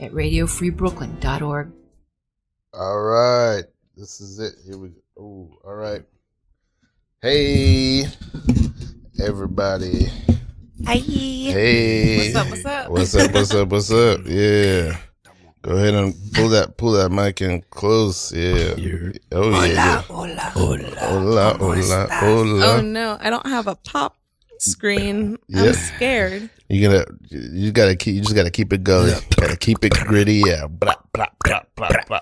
at radiofreebrooklyn.org. All right. This is it. Here we go. Oh, all right. Hey, everybody. Hi. Hey. What's up? What's up? Yeah. Go ahead and pull that mic in close. Yeah. Oh, yeah. Hola. Oh no, I don't have a pop screen. Yeah. I'm scared. You just gotta keep it going. Gotta keep it gritty. Yeah. Blah, blah, blah, blah, blah.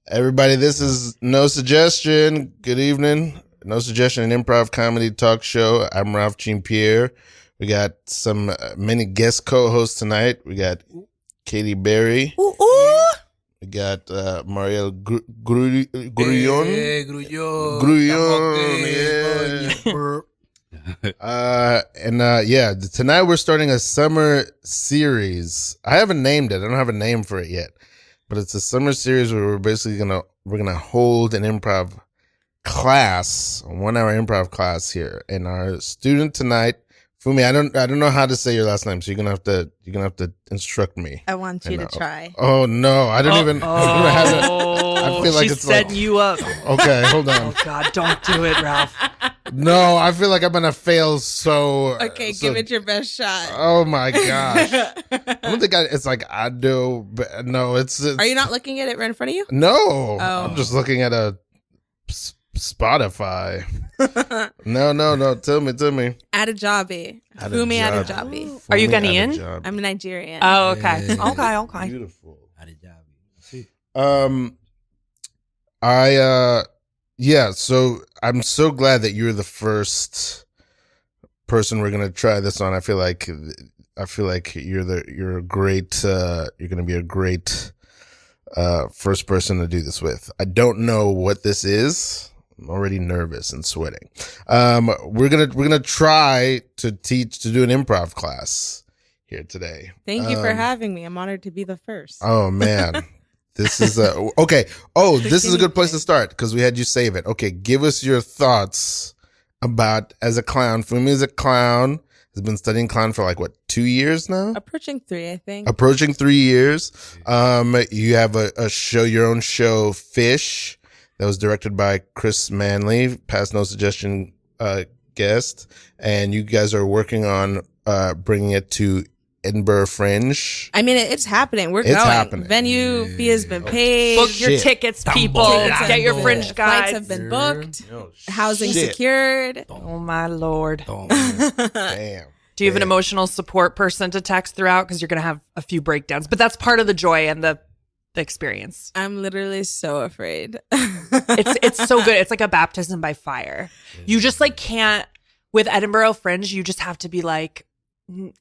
Everybody, this is No Suggestion. Good evening. No Suggestion, an improv comedy talk show. I'm Ralph Jean Pierre. We got some many guest co-hosts tonight. We got Katy Berry. We got Mariel Grullon. Yeah. Tonight we're starting a summer series. I haven't named it. I don't have a name for it yet, but it's a summer series where we're basically gonna hold an improv class, a 1 hour improv class here. And our student tonight, Funmi, I don't know how to say your last name, so you're gonna have to instruct me. I want you to try. Oh no, I don't even. I feel like she's it's setting you up. Okay, hold on. Oh God, don't do it, Ralph. No, I feel like I'm gonna fail. Okay, give it your best shot. Oh my gosh, I don't think it's like I do, but no, it's. Are you not looking at it right in front of you? No, Oh. I'm just looking at a Spotify. No. Tell me. Adejobi. Funmi Adejobi. Are you Ghanaian? I'm Nigerian. Oh, okay. Okay. Beautiful. Adejobi. So I'm so glad that you're the first person we're gonna try this on. I feel like you're gonna be a great first person to do this with. I don't know what this is. I'm already nervous and sweating. We're gonna try to do an improv class here today. Thank you for having me. I'm honored to be the first. Oh man. This is okay. Oh, this is a good place to start because we had you save it. Okay, give us your thoughts about as a clown. Funmi is a clown. Has been studying clown for like 2 years now? Approaching 3, I think. Approaching 3 years. You have a show, your own show, Fish, that was directed by Chris Manley, past No Suggestion guest, and you guys are working on bringing it to Edinburgh Fringe. I mean, it's happening. We're going. Happening. Venue fee has been paid. Book your tickets, people. Get your Fringe guides. Flights have been booked. Housing secured. Oh my Lord. Damn. Do you have an emotional support person to text throughout? Because you're going to have a few breakdowns, but that's part of the joy and the experience. I'm literally so afraid. It's so good. It's like a baptism by fire. You just can't, with Edinburgh Fringe, you just have to be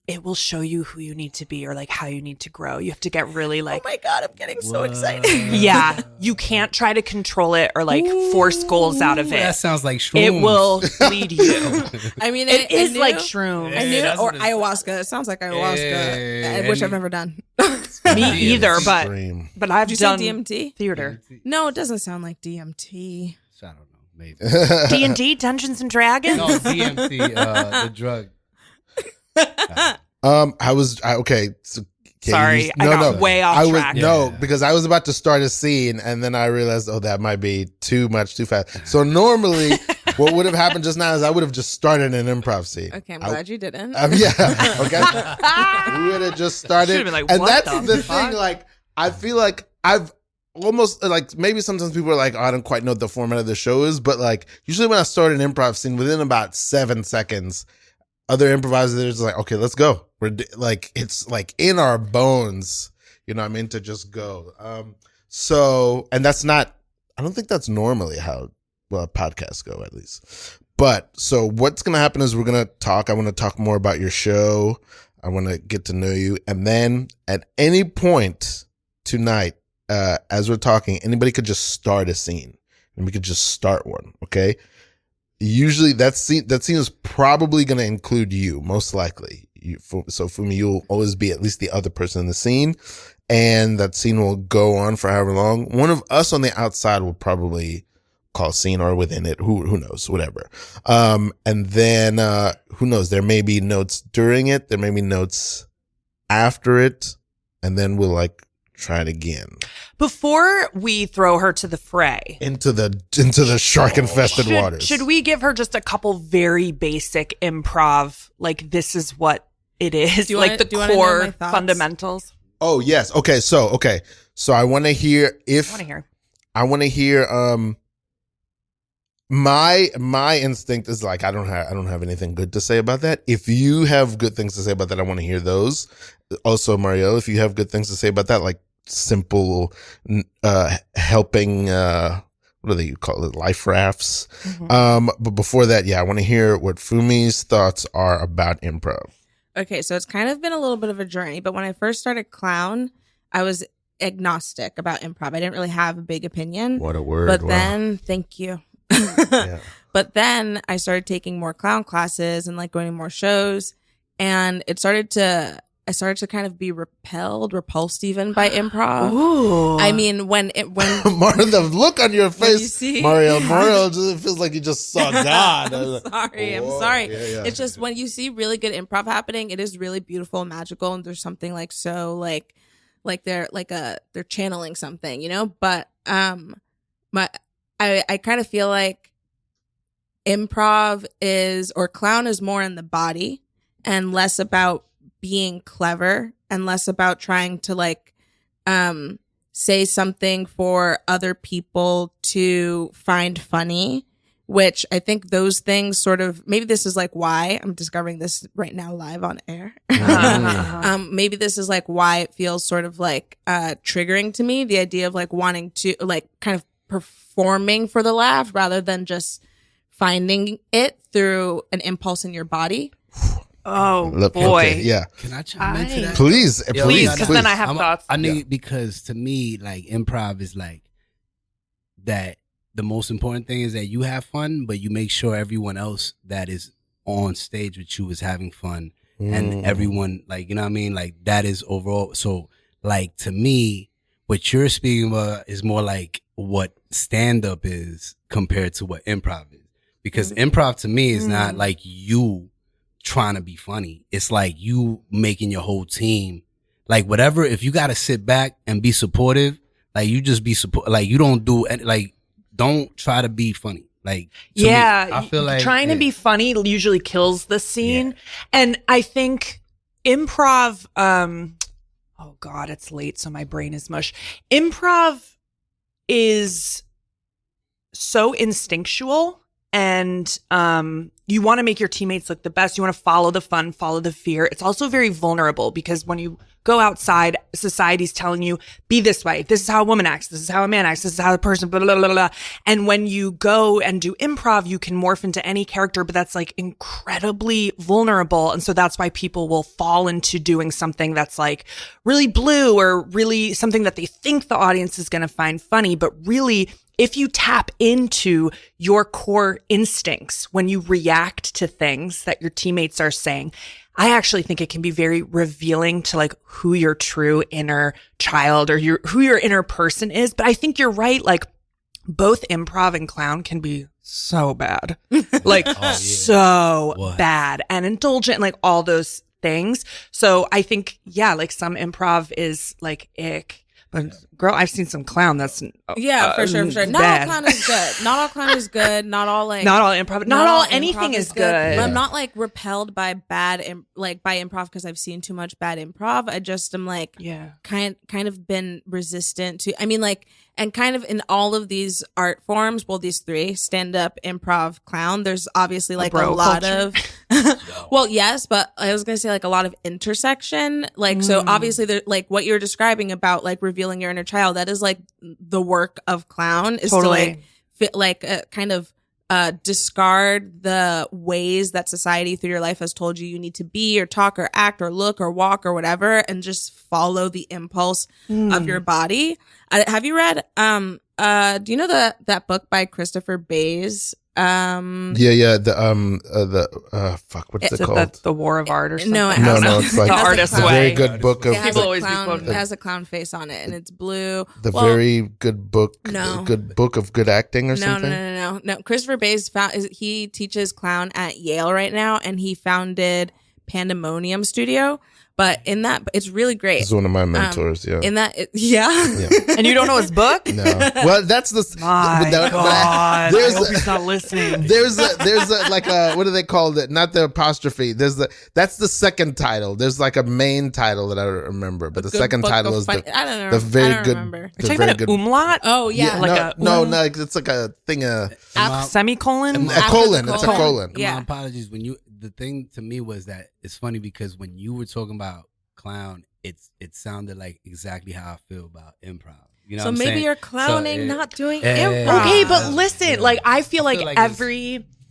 it will show you who you need to be or how you need to grow. You have to get really oh my God, I'm getting so excited. Yeah, you can't try to control it or force goals out of it. That sounds like shrooms. It will lead you. I mean, it is knew, like shrooms. I knew, or ayahuasca. It sounds like ayahuasca, which I've never done. Me either, but I've Did you done say DMT? Theater. No, it doesn't sound like DMT. I don't know. Maybe. D&D, Dungeons and Dragons? No, DMT, the drug. Okay. So, sorry, I got way off track. Because I was about to start a scene and then I realized, that might be too much, too fast. So normally what would have happened just now is I would have just started an improv scene. Okay, I'm glad you didn't. Yeah. Okay. We would have just started. Been like, and what that's the thing. I feel like I've almost maybe sometimes people are I don't quite know what the format of the show is, but usually when I start an improv scene, within about 7 seconds, other improvisers are okay, let's go. We're it's in our bones, you know what I mean, to just go. And that's not, I don't think that's normally how podcasts go, at least. But so what's going to happen is we're going to talk. I want to talk more about your show. I want to get to know you. And then at any point tonight, as we're talking, anybody could just start a scene and we could just start one. Okay. Usually that scene is probably going to include you, most likely. So for me, you'll always be at least the other person in the scene, and that scene will go on for however long. One of us on the outside will probably call a scene, or within it, who knows, whatever. And then who knows? There may be notes during it. There may be notes after it, and then we'll like try it again Before we throw her to the fray, into the shark infested waters. should we give her just a couple very basic improv, like this is what it is, like the core fundamentals? Oh yes. Okay. So I want to hear my instinct is like I don't have anything good to say about that. If you have good things to say about that, I want to hear those. Also, Mariel, if you have good things to say about that, like simple helping what do they call it, life rafts. But before that, I want to hear what Funmi's thoughts are about improv. Okay, so it's kind of been a little bit of a journey, but when I first started Clown, I was agnostic about improv. I didn't really have a big opinion. What a word. But wow. then, thank you. Yeah. But then I started taking more clown classes and like going to more shows, and I started to kind of be repulsed even by improv. Ooh. I mean, when Martin, the look on your face, you see- Mariel, it feels like you just saw God. I'm sorry. Yeah. It's just when you see really good improv happening, it is really beautiful and magical, and there's something like so like they're channeling something, you know. But I kind of feel like improv or clown is more in the body and less about being clever and less about trying to like say something for other people to find funny, which I think those things sort of, maybe this is like why I'm discovering this right now live on air. Maybe this is like why it feels sort of like triggering to me, the idea of like wanting to like kind of performing for the laugh rather than just finding it through an impulse in your body. Oh boy. Okay, yeah. Can I chime into that? Please, because then I have thoughts. I need because to me, like improv is like that. The most important thing is that you have fun, but you make sure everyone else that is on stage with you is having fun, and everyone, like, you know what I mean, like that is overall. So, like to me, what you're speaking about is more like what stand up is compared to what improv is, because improv to me is not like you trying to be funny. It's like you making your whole team like whatever. If you got to sit back and be supportive, like you just be support. Like you don't do like. Don't try to be funny. Like, me, I feel like trying to be funny usually kills the scene. And I think improv, oh God, it's late, so my brain is mush. Improv is so instinctual, and you want to make your teammates look the best. You want to follow the fun, follow the fear. It's also very vulnerable because when you go outside, society's telling you, be this way. This is how a woman acts. This is how a man acts. This is how a person, blah, blah, blah, blah. And when you go and do improv, you can morph into any character, but that's like incredibly vulnerable. And so that's why people will fall into doing something that's like really blue or really something that they think the audience is going to find funny. But really, if you tap into your core instincts when you react to things that your teammates are saying, I actually think it can be very revealing to like who your true inner child or who your inner person is. But I think you're right. Like both improv and clown can be so bad, like so bad and indulgent and like all those things. So I think, like some improv is like ick. But girl, I've seen some clown that's for sure. Not all clown is good. Not all clown is good. Not all improv. Not all anything is good. But I'm not like repelled by by improv because I've seen too much bad improv. I just am like kind of been resistant to. I mean, like, and kind of in all of these art forms, well, these three, stand up, improv, clown, there's obviously like a lot of well, yes, but I was gonna say like a lot of intersection. Like so obviously like what you're describing about like revealing your inner child, that is like the work of clown is to like kind of discard the ways that society through your life has told you need to be or talk or act or look or walk or whatever, and just follow the impulse of your body. Have you read do you know that book by Christopher Bays? What's it called? The War of Art or something? No, it's like The Artist's a Way. very good book of It always has a clown face on it, and it's blue. Very good book. No. Good book of good acting or something. No. Christopher Bays he teaches clown at Yale right now, and he founded Pandemonium Studio, But in that, it's really great. He's one of my mentors. Yeah. In that, yeah. And you don't know his book? No. Well, that's the. My God. I hope he's not listening. There's a like a, what do they call it? Not the apostrophe. That's the second title. There's like a main title that I don't remember, but the second title is I don't know. the very I don't good. remember. Are you talking about an umlaut? Oh yeah. Like no, it's like a thing. Semicolon? A colon. It's a colon. Yeah. My apologies. The thing to me was that it's funny because when you were talking about clown, it sounded like exactly how I feel about improv. You know So what I'm maybe saying? you're clowning, So, not doing improv. Okay, but listen, like I feel like, like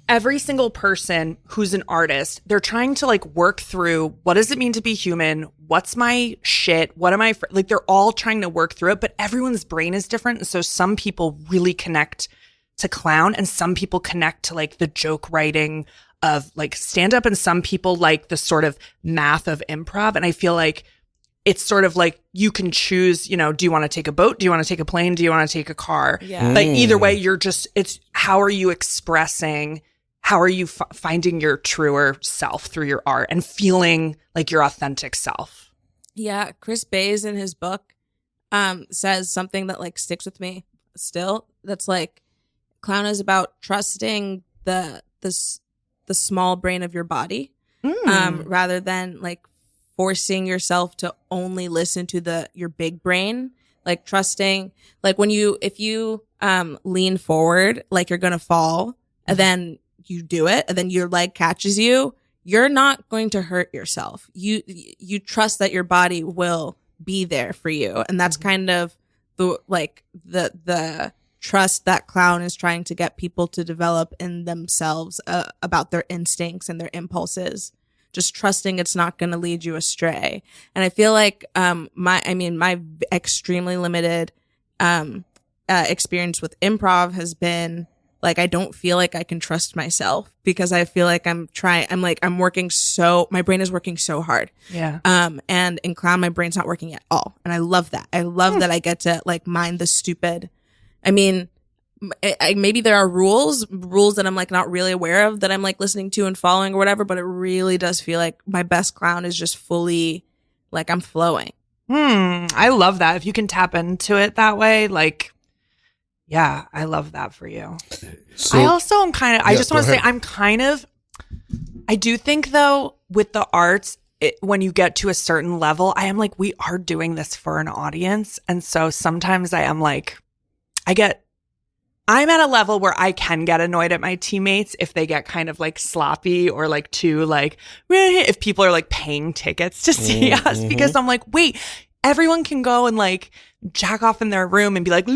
every single person who's an artist, they're trying to like work through what does it mean to be human? What's my shit? What am I like? They're all trying to work through it, but everyone's brain is different. And so some people really connect to clown, and some people connect to like the joke writing of like stand up, and some people like the sort of math of improv. And I feel like it's sort of like you can choose, do you want to take a boat? Do you want to take a plane? Do you want to take a car? Yeah. Like either way, it's how are you expressing, how are you finding your truer self through your art and feeling like your authentic self? Yeah, Chris Bays in his book says something that like sticks with me still. That's like, clown is about trusting the small brain of your body, rather than like forcing yourself to only listen to your big brain. Like trusting, like if you lean forward like you're gonna fall, and then you do it, and then your leg catches you, you're not going to hurt yourself. You trust that your body will be there for you, and that's kind of the trust that clown is trying to get people to develop in themselves about their instincts and their impulses. Just trusting it's not going to lead you astray. And I feel like my extremely limited experience with improv has been like, I don't feel like I can trust myself because I feel like my brain is working so hard. Yeah. And in clown, my brain's not working at all. And I love that. I love that I get to like mind the stupid. I mean, maybe there are rules that I'm like not really aware of that I'm like listening to and following or whatever, but it really does feel like my best clown is just fully like I'm flowing. I love that. If you can tap into it that way, like, yeah, I love that for you. So, I also am kind of, I just want to say I do think though with the arts, when you get to a certain level, I am like, we are doing this for an audience. And so sometimes I am like, I'm at a level where I can get annoyed at my teammates if they get kind of like sloppy or like too like, if people are like paying tickets to see us, because I'm like, wait, everyone can go and like jack off in their room and be like,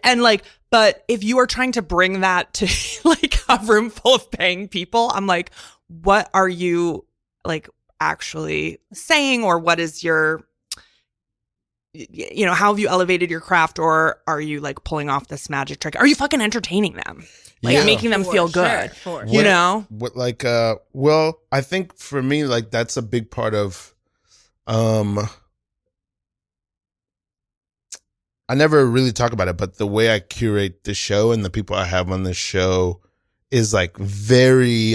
and like, but if you are trying to bring that to like a room full of paying people, I'm like, what are you like actually saying, or what is your, how have you elevated your craft, or are you like pulling off this magic trick? Are you fucking entertaining them? Like making them feel good, you know? What like, well, I think for me, like that's a big part of, I never really talk about it, but the way I curate the show and the people I have on the show is like very,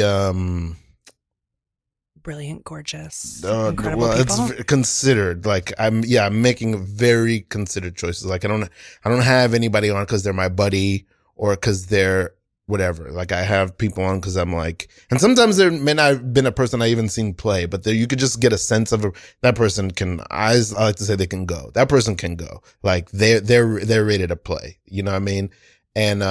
brilliant, gorgeous, incredible people. It's considered. Like I'm making very considered choices. Like I don't have anybody on because they're my buddy or because they're whatever. Like I have people on because I'm like, and sometimes there may not have been a person I even seen play, but you could just get a sense of that person can. I like to say they can go. That person can go. Like they're ready to play. You know what I mean? And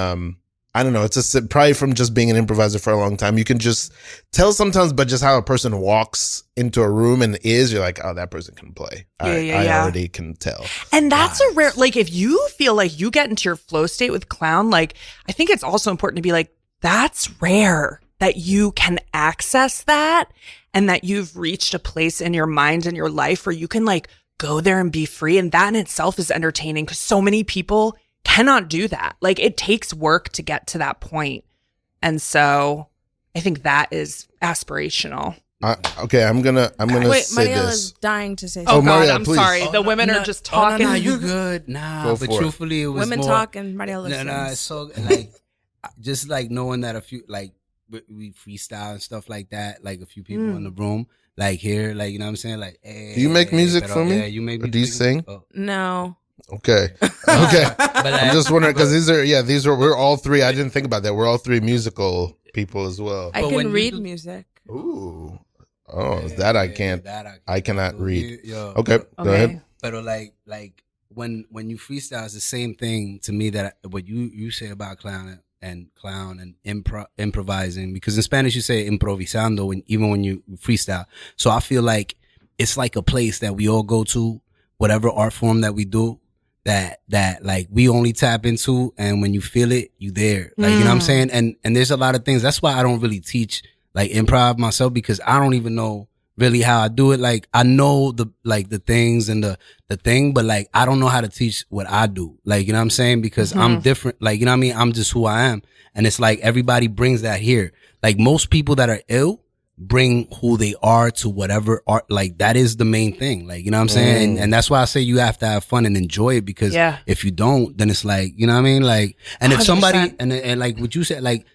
I don't know. It's probably from just being an improviser for a long time. You can just tell sometimes, but just how a person walks into a room and you're like, oh, that person can play. I already can tell. And that's a rare, like if you feel like you get into your flow state with clown, like I think it's also important to be like, that's rare that you can access that and that you've reached a place in your mind and your life where you can like go there and be free. And that in itself is entertaining because so many people cannot do that. Like it takes work to get to that point. And so I think that is aspirational. Okay, I'm gonna Wait, say Mariel this. is dying to say Oh something. God, Mariel, I'm please. sorry. The women are just talking. No, you good. Nah, Go but for it. truthfully, it was Women more, talk and Mariel listens. it's so like, just like knowing that a few, like we freestyle and stuff like that. Like a few people in the room, like here, like you know what I'm saying. Like, hey, Do you make music for me? Yeah, you make. Or do you sing? Oh. No. Okay. I'm just wondering because these are we're all three. I didn't think about that. We're all three musical people as well. I can read music. Ooh. Oh, that I can't. I cannot read. Okay, go ahead. But like when you freestyle, it's the same thing to me that what you say about clown and improvising, because in Spanish you say improvisando even when you freestyle. So I feel like it's like a place that we all go to, whatever art form that we do, that like we only tap into, and when you feel it, you there. Like you know what I'm saying? And there's a lot of things. That's why I don't really teach like improv myself, because I don't even know really how I do it. Like I know the things and the thing, but like I don't know how to teach what I do. Like, you know what I'm saying? Because I'm different. Like, you know what I mean? I'm just who I am. And it's like everybody brings that here. Like most people that are ill bring who they are to whatever art. Like that is the main thing. Like, you know what I'm saying? And that's why I say you have to have fun and enjoy it, because if you don't, then it's like, you know what I mean? Like, and if 100%. Somebody, and like what you said, like,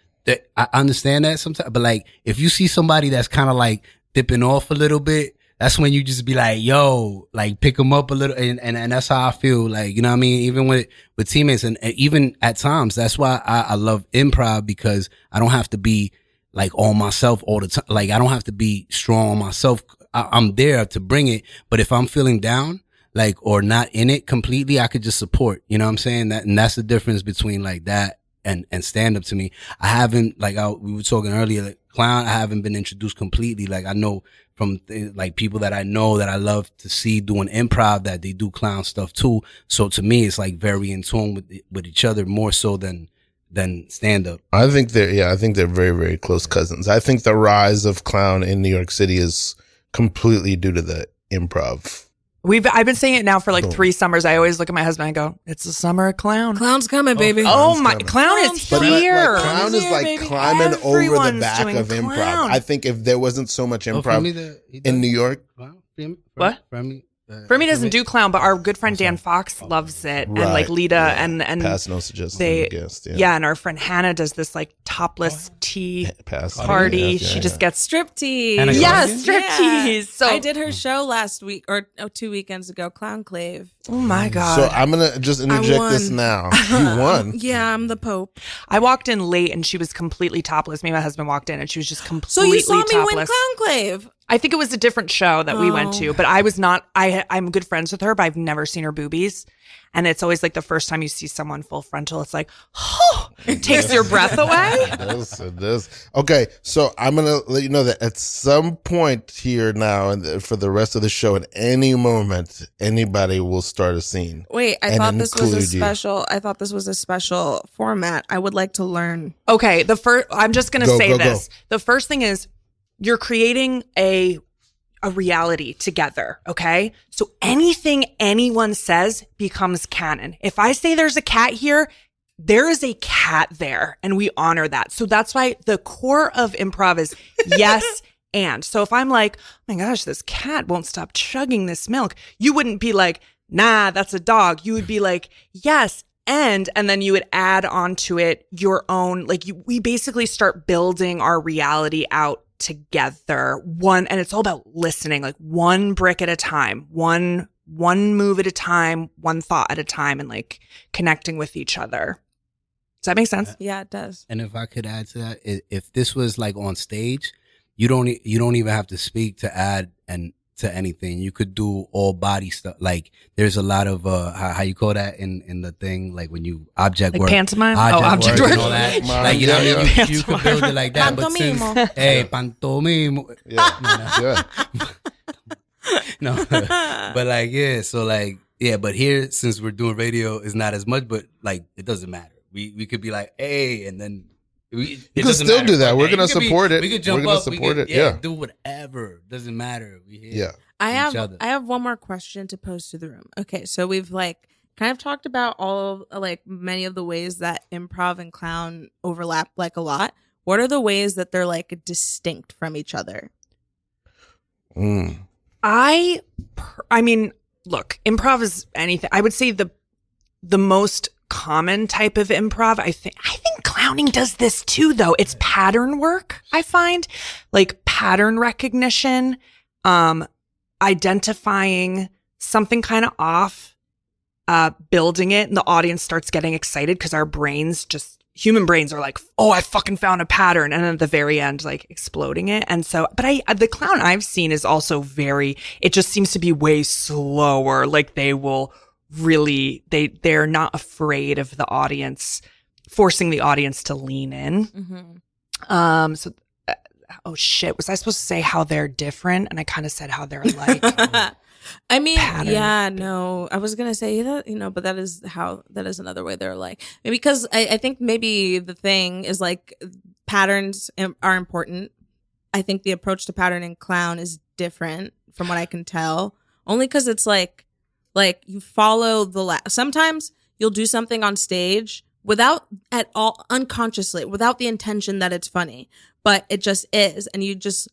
I understand that sometimes, but like if you see somebody that's kind of like dipping off a little bit, that's when you just be like, yo, like pick them up a little. And that's how I feel. Like, you know what I mean? Even with teammates, and even at times, that's why I love improv, because I don't have to be like on myself all the time. Like I don't have to be strong on myself. I'm there to bring it. But if I'm feeling down, like, or not in it completely, I could just support, you know what I'm saying? And that's the difference between like that and stand up to me. I haven't, like we were talking earlier, like clown, I haven't been introduced completely. Like I know from like people that I know that I love to see doing improv that they do clown stuff too. So to me, it's like very in tune with each other, more so than stand up. I think they're very, very close cousins. I think the rise of clown in New York City is completely due to the improv. I've been saying it now for like 3 summers. I always look at my husband and go, "It's the summer of clown. Clown's coming, baby. Clown is here. Like, clown is like climbing over the back of improv. Clown. I think if there wasn't so much improv in New York, what? Funmi doesn't do clown, but our good friend Dan Fox loves it, and like Lita and Pass No Suggestion guest, and our friend Hannah does this like topless tea party. She just gets striptease. Yes, striptease. So I did her show last week or 2 weekends ago, Clown Clave. Oh my God. So I'm gonna just interject this now. You won. Yeah, I'm the Pope. I walked in late and she was completely topless. Me and my husband walked in and she was just completely topless. So you saw me win Clown Clave. I think it was a different show that we went to, but I was not, I'm good friends with her, but I've never seen her boobies. And it's always like the first time you see someone full frontal, it's like, oh, it takes your breath away. It does. Okay, so I'm going to let you know that at some point here now and for the rest of the show, at any moment, anybody will start a scene. Wait, I thought this was a special format. I would like to learn. Okay, I'm just going to say this. Go. The first thing is, you're creating a reality together, okay? So anything anyone says becomes canon. If I say there's a cat here, there is a cat there, and we honor that. So that's why the core of improv is yes and. So if I'm like, oh my gosh, this cat won't stop chugging this milk, you wouldn't be like, nah, that's a dog. You would be like, yes, and then you would add onto it your own, like we basically start building our reality out together, and it's all about listening, like one brick at a time, one move at a time, one thought at a time, and like connecting with each other. Does that make sense? Yeah, it does. And if I could add to that, if this was like on stage, you don't even have to speak to add and to anything. You could do all body stuff. Like there's a lot of how you call that in the thing, like when you object like work, pantomime, object work and all that. Like you know, you could build it like that. But since pantomimo, no, but like so like but here since we're doing radio, it's not as much, but like it doesn't matter. We could be like, hey, and then. You can still do that. We're gonna support it. We could jump up. Support it. Yeah, do whatever. Doesn't matter. We here. I have one more question to pose to the room. Okay, so we've like kind of talked about all of like many of the ways that improv and clown overlap like a lot. What are the ways that they're like distinct from each other? I mean, look, improv is anything. I would say the most common type of improv. I think clowning does this too, though. It's pattern work, I find, like pattern recognition, identifying something kind of off, building it, and the audience starts getting excited because our brains human brains are like, oh, I fucking found a pattern. And then at the very end, like exploding it. And so, but the clown I've seen is also it just seems to be way slower. Like they will really, they're not afraid of the audience, forcing the audience to lean in. Mm-hmm. Oh shit, was I supposed to say how they're different? And I kind of said how they're alike. I mean, pattern. Yeah, no, I was going to say that, but that is another way they're like, because I think maybe the thing is like patterns are important. I think the approach to pattern in clown is different from what I can tell, only because it's like you follow sometimes you'll do something on stage without at all, unconsciously, without the intention that it's funny, but it just is. And you just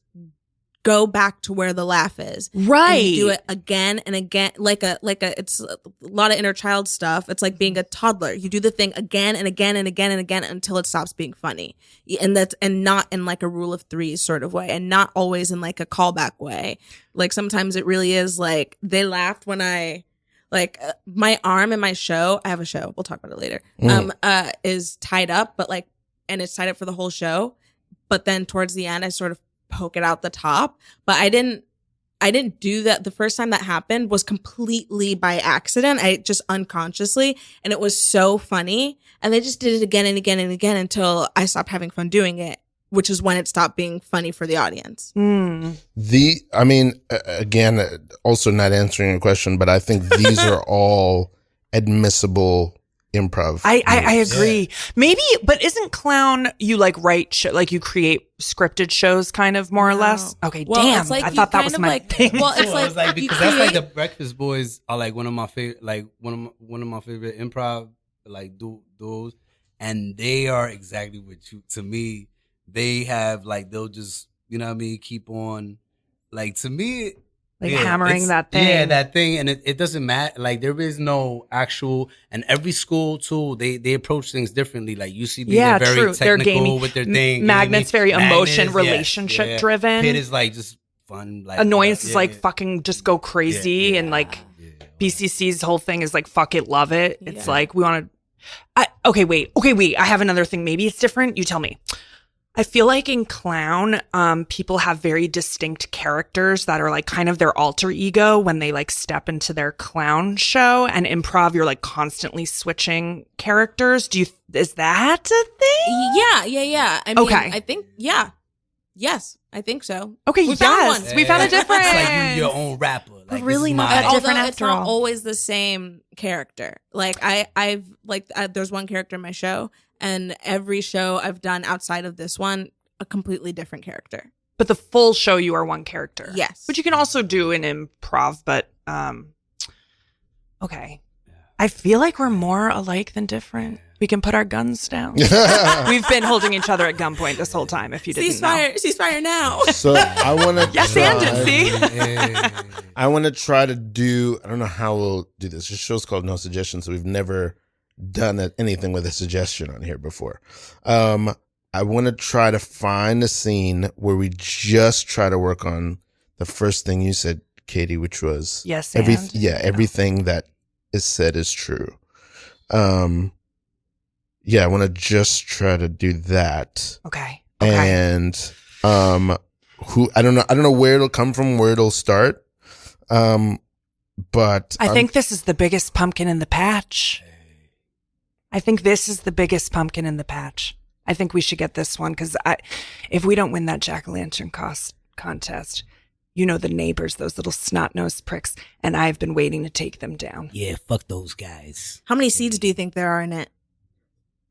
go back to where the laugh is. Right. And you do it again and again, it's a lot of inner child stuff. It's like being a toddler. You do the thing again and again and again and again until it stops being funny. And not in like a rule of threes sort of way, and not always in like a callback way. Like sometimes it really is like they laughed when my arm in my show, I have a show, we'll talk about it later, is tied up, but like, and it's tied up for the whole show. But then towards the end, I sort of poke it out the top, but I didn't do that. The first time that happened was completely by accident. I just unconsciously, and it was so funny. And they just did it again and again and again until I stopped having fun doing it, which is when it stopped being funny for the audience. Again, also not answering your question, but I think these are all admissible improv. I agree. Yeah. Maybe, but isn't clown, you like write, like you create scripted shows kind of more or less? Okay, well, damn. Like I thought that was my thing. Well, it's like because that's like the Breakfast Boys are like one of my favorite, like one of my favorite improv like duos, and they are exactly what to me. They have like, they'll just, you know what I mean, keep on, like, to me, like hammering that thing. Yeah, that thing. And it doesn't matter. Like, there is no actual, and every school too, they approach things differently. Like UCB, they're very technical with their thing. Magnet's very emotion, relationship driven. Pitt is like just fun. Like, Annoyance is like fucking just go crazy. And like BCC's whole thing is like, fuck it, love it. It's like, we want to, okay, wait. I have another thing. Maybe it's different. You tell me. I feel like in clown, people have very distinct characters that are like kind of their alter ego when they like step into their clown show. And improv, you're like constantly switching characters. Is that a thing? Yeah. I mean, I think, yes, I think so. Okay, we found one. We found a different. It's like your own rapper. Like, really not that different after all. It's not always the same character. Like there's one character in my show. And every show I've done outside of this one, a completely different character. But the full show, you are one character. Yes. Which you can also do in improv, but okay. I feel like we're more alike than different. We can put our guns down. We've been holding each other at gunpoint this whole time, if you didn't know. Ceasefire now. So I want to yes, and see? I want to try to do, I don't know how we'll do this. This show's called No Suggestions, so we've never done anything with a suggestion on here before. I want to try to find a scene where we just try to work on the first thing you said, Katie, which was everything that is said is true. I want to just try to do that. Okay. And I don't know where it'll come from, where it'll start. But I think this is the biggest pumpkin in the patch. I think this is the biggest pumpkin in the patch. I think we should get this one because if we don't win that jack-o'-lantern contest, you know the neighbors, those little snot-nosed pricks, and I've been waiting to take them down. Yeah, fuck those guys. How many seeds do you think there are in it?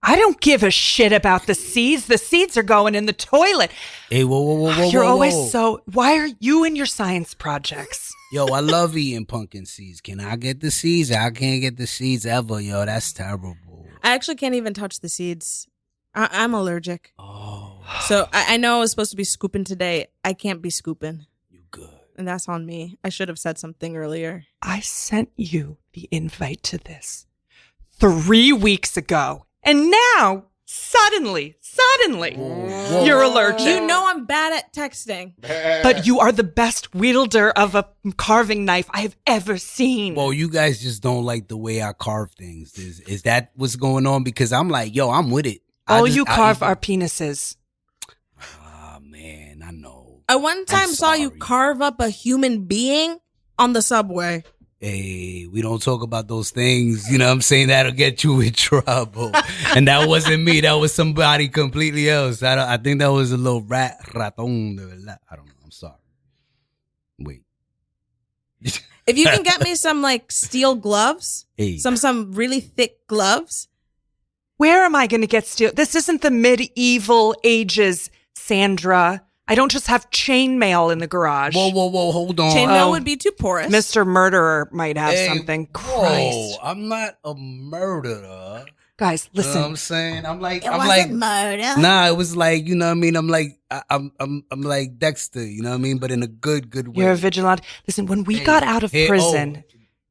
I don't give a shit about the seeds. The seeds are going in the toilet. Hey, whoa. You're always so... Why are you in your science projects? Yo, I love eating pumpkin seeds. Can I get the seeds? I can't get the seeds ever, yo. That's terrible. I actually can't even touch the seeds. I'm allergic. Oh. So I know I was supposed to be scooping today. I can't be scooping. You good. And that's on me. I should have said something earlier. I sent you the invite to this 3 weeks ago. And now, suddenly, you're allergic. You know I'm bad at texting. But you are the best wielder of a carving knife I have ever seen. Well, you guys just don't like the way I carve things. Is that what's going on? Because I'm like, yo, I'm with it. All you carve are penises. Oh, man, I know. I one time saw you carve up a human being on the subway. Hey, we don't talk about those things. You know what I'm saying? That'll get you in trouble. And that wasn't me. That was somebody completely else. I think that was a little raton. I don't know. I'm sorry. Wait. If you can get me some like steel gloves, some really thick gloves. Where am I going to get steel? This isn't the medieval ages, Sandra. I don't just have chainmail in the garage. Whoa, hold on. Chainmail would be too porous. Mr. Murderer might have something. Whoa, Christ. I'm not a murderer. Guys, listen. You know what I'm saying? I'm like, murder. Nah, it was like, you know what I mean? I'm like, I'm like Dexter, you know what I mean? But in a good way. You're a vigilante. Listen, when we got out of prison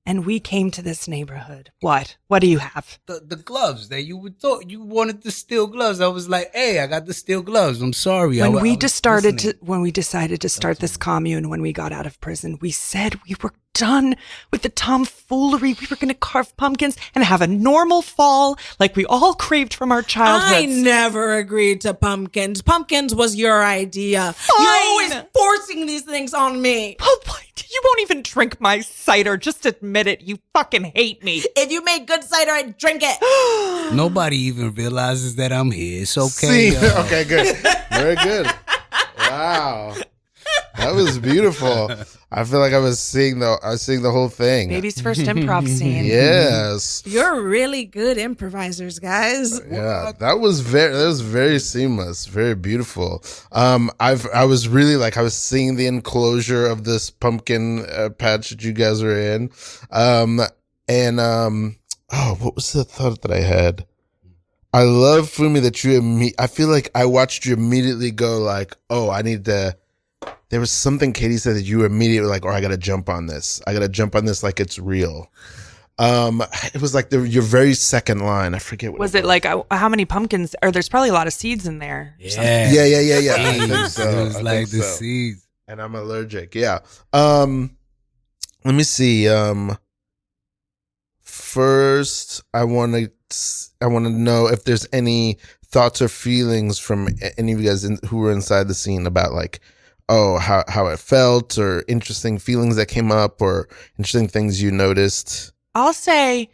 and we came to this neighborhood, what do you have? The gloves that you would thought you wanted to steal gloves. I was like, hey, I got the steel gloves. I'm sorry. When we decided to start this commune, when we got out of prison, we said we were done with the tomfoolery. We were going to carve pumpkins and have a normal fall like we all craved from our childhoods. I never agreed to pumpkins. Pumpkins was your idea. Fine. You're always forcing these things on me. Oh, you won't even drink my cider. Just admit it. You fucking hate me. If you made good cider, I'd drink it. Nobody even realizes that I'm here. It's okay. Okay, good. Very good. Wow. That was beautiful. I feel like I was seeing the whole thing. Baby's first improv scene. Yes. You're really good improvisers, guys. Yeah, that was very seamless, very beautiful. I was really like, I was seeing the enclosure of this pumpkin patch that you guys are in. What was the thought that I had? I love, Funmi, that I feel like I watched you immediately go like, oh, I need to. There was something Katy said that you were immediately like, I got to jump on this. I got to jump on this like it's real. It was like your very second line. I forget what was it like. How many pumpkins? Or there's probably a lot of seeds in there. Yeah. I think so. It was like the seeds. And I'm allergic. Yeah. Let me see. First, I want to know if there's any thoughts or feelings from any of you guys who were inside the scene about like, how it felt, or interesting feelings that came up, or interesting things you noticed. I'll say,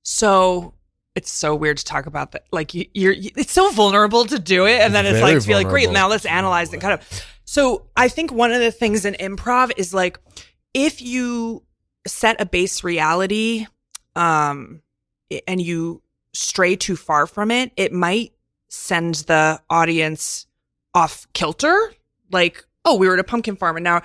so it's so weird to talk about that. Like it's so vulnerable to do it, and then it's like to be like, great, now let's analyze and kind of. So I think one of the things in improv is like, if you set a base reality, and you stray too far from it, it might send the audience off kilter, like, oh, we were at a pumpkin farm and now,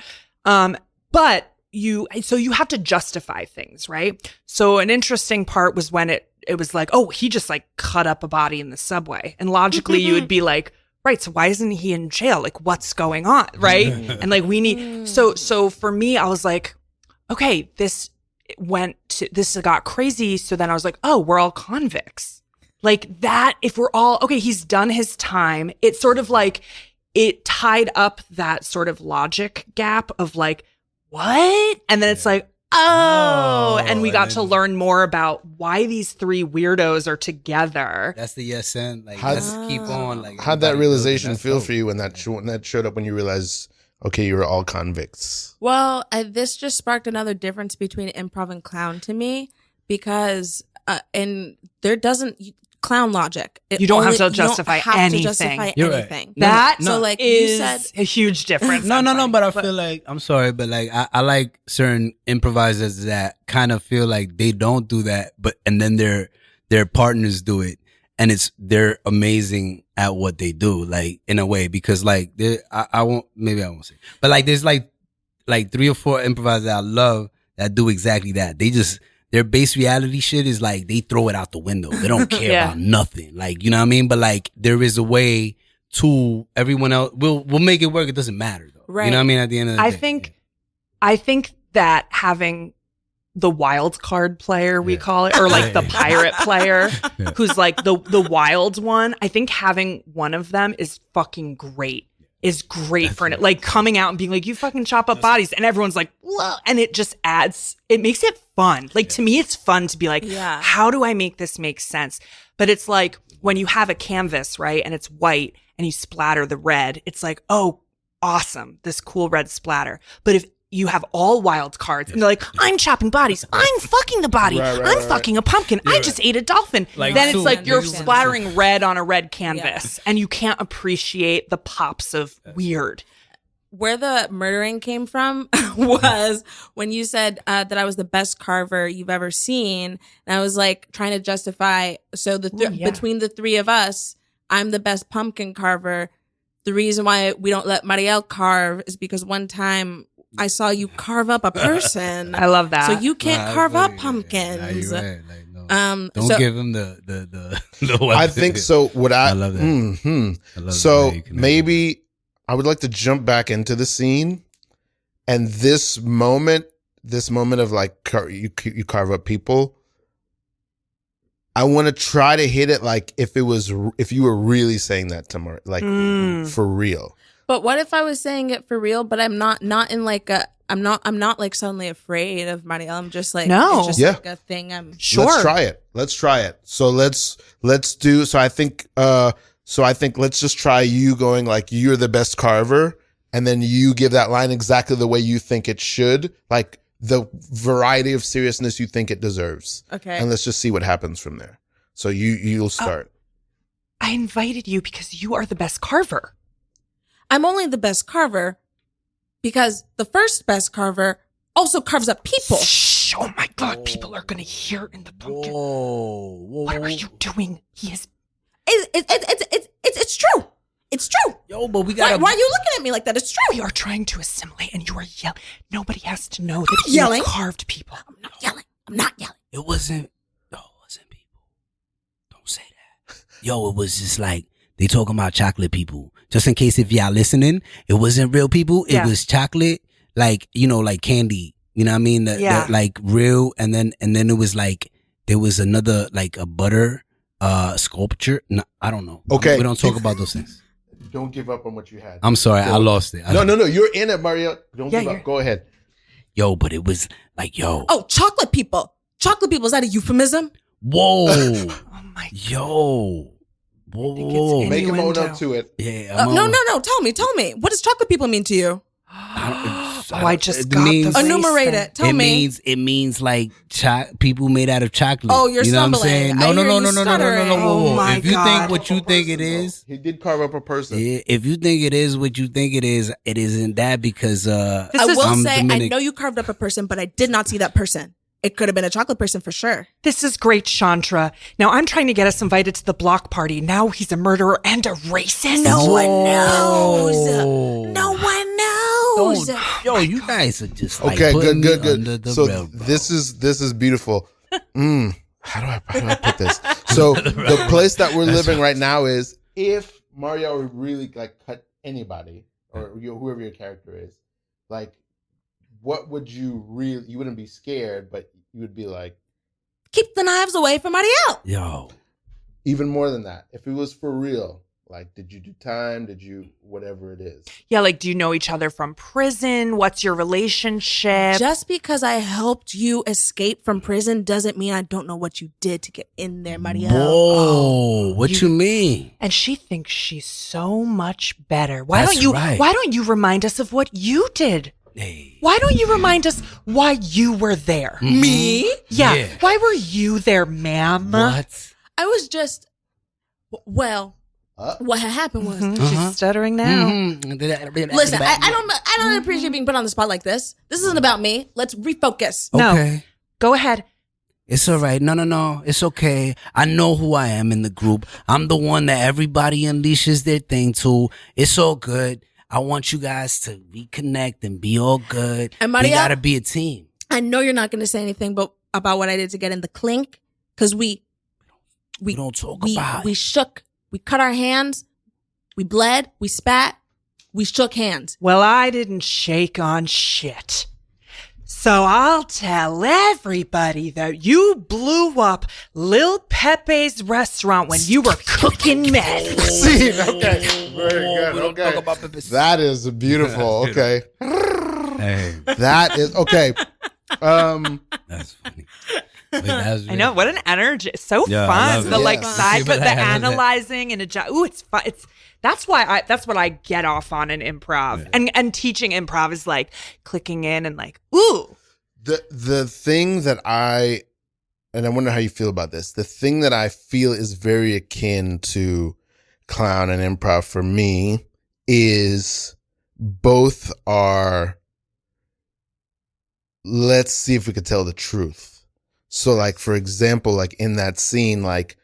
but you have to justify things, right? So an interesting part was when it was like, oh, he just like cut up a body in the subway, and logically you would be like, right, so why isn't he in jail? Like, what's going on, right? And like, we need so for me, I was like, okay, this got crazy. So then I was like, oh, we're all convicts. Like that, if we're all, okay, he's done his time. It's sort of like, it tied up that sort of logic gap of like, what? And then it's like, and we got to learn more about why these three weirdos are together. That's the yes and like, let's keep on. Like, how'd that realization feel for you when that showed up, when you realized, okay, you were all convicts? Well, this just sparked another difference between improv and clown to me, because clown logic. You don't have to justify anything. You're right. That so like is you said, a huge difference. No, but I feel like, I'm sorry, but like I like certain improvisers that kind of feel like they don't do that, and then their partners do it, and they're amazing at what they do, like in a way, because like I won't say, but like there's like 3 or 4 improvisers I love that do exactly that. Their base reality shit is like, they throw it out the window. They don't care about nothing. Like, you know what I mean? But like, there is a way to everyone else. We'll make it work. It doesn't matter though. Right. You know what I mean? At the end of the day. I think that having the wild card player, we call it, or like the pirate player who's like the wild one. I think having one of them is fucking great. Is great for it. Like coming out and being like, you fucking chop up bodies. And everyone's like, whoa. And it just it makes it fun. Like to me, it's fun to be like, how do I make this make sense? But it's like when you have a canvas, right? And it's white and you splatter the red, it's like, oh, awesome. This cool red splatter. But if you have all wild cards and they're like, I'm chopping bodies. I'm fucking the body. I'm fucking a pumpkin. I just ate a dolphin. Like, then it's like you're splattering red on a red canvas and you can't appreciate the pops of weird. Where the murdering came from was when you said that I was the best carver you've ever seen. And I was like trying to justify. So between the three of us, I'm the best pumpkin carver. The reason why we don't let Mariel carve is because one time I saw you carve up a person. I love that. So you can't carve up pumpkins. Right. Like, no. Don't give him the weapon. I think so. I love that. Mm-hmm. I love so that maybe I would like to jump back into the scene, and this moment of like you carve up people. I want to try to hit it like if you were really saying that to Mar, like for real. But what if I was saying it for real, but I'm not in like I'm not like suddenly afraid of Mariel. I'm just like, it's just like a thing. I'm sure. Let's try it. So let's do, so I think let's just try you going like, you're the best carver. And then you give that line exactly the way you think it should, like the variety of seriousness you think it deserves. Okay. And let's just see what happens from there. So you'll start. I invited you because you are the best carver. I'm only the best carver because the first best carver also carves up people. Shh, oh my God, people are going to hear in the pumpkin. Whoa. What are you doing? He is... It's true. It's true. Yo, but we got Why are you looking at me like that? It's true. We are trying to assimilate and you are yelling. Nobody has to know that he yelling. Carved people. I'm not yelling. It wasn't people. Don't say that. Yo, it was just like, they talking about chocolate people. Just in case if y'all listening, it wasn't real people. It was chocolate, like, like candy. You know what I mean? The, like real. And then it was like, there was another, like a butter sculpture. No, I don't know. Okay. We don't talk about those things. Don't give up on what you had. I'm sorry. I lost it. No. You're in it, Mario. Don't give up. Go ahead. Yo, but it was like, yo. Oh, chocolate people. Chocolate people. Is that a euphemism? Whoa. Oh my. Yo. Whoa. Make him own up to it. Yeah. No. Tell me. What does chocolate people mean to you? I just got the enumerate it. Tell me. It means like people made out of chocolate. Oh, you're stumbling. No. Oh my if you God. think what you think it is, he did carve up a person. Yeah, if you think it is what you think it isn't that because I will say Dominic. I know you carved up a person, but I did not see that person. It could have been a chocolate person for sure. This is great, Chandra. Now I'm trying to get us invited to the block party. Now he's a murderer and a racist. No one knows. No one knows. Yo, you guys are just like Okay, putting good. me under the So rail, bro. this is beautiful. How do I put this? So the place that we're living right now is, if Mario would really like cut anybody or whoever your character is, like, what would you wouldn't be scared, but you would be like, keep the knives away from Mariel. Yo, even more than that. If it was for real, like, did you do time? Did you whatever it is? Yeah, like, do you know each other from prison? What's your relationship? Just because I helped you escape from prison doesn't mean I don't know what you did to get in there, Mariel. whoa, what you mean? And she thinks she's so much better. Why That's don't you? right. Why don't you remind us of what you did? Hey. Why don't you remind us why you were there? Me? Yeah. Why were you there, ma'am? What? I was just, well, what had happened was, She's stuttering now. listen, I don't appreciate being put on the spot like this. This isn't about me. Let's refocus. No. Okay. Go ahead. It's all right. No. It's okay. I know who I am in the group. I'm the one that everybody unleashes their thing to. It's all good. I want you guys to reconnect and be all good. And we Mariel, gotta be a team. I know you're not going to say anything about what I did to get in the clink, because we don't talk about we it. shook, we cut our hands, we bled, we spat, we shook hands. Well, I didn't shake on shit. So I'll tell everybody that you blew up Lil Pepe's restaurant when you were cooking meth. Scene. Okay. Very good. Okay. That is beautiful. Okay. Hey, That is okay. that's funny. I know, what an energy. It's so Yeah, I fun. love it. The like Yes. side, but the I love that. analyzing and it's fun. That's what I get off on in improv. And teaching improv is like clicking in and like, ooh. The thing that I wonder how you feel about this. The thing that I feel is very akin to clown and improv for me is both are, let's see if we could tell the truth. So like, for example, like in that scene, like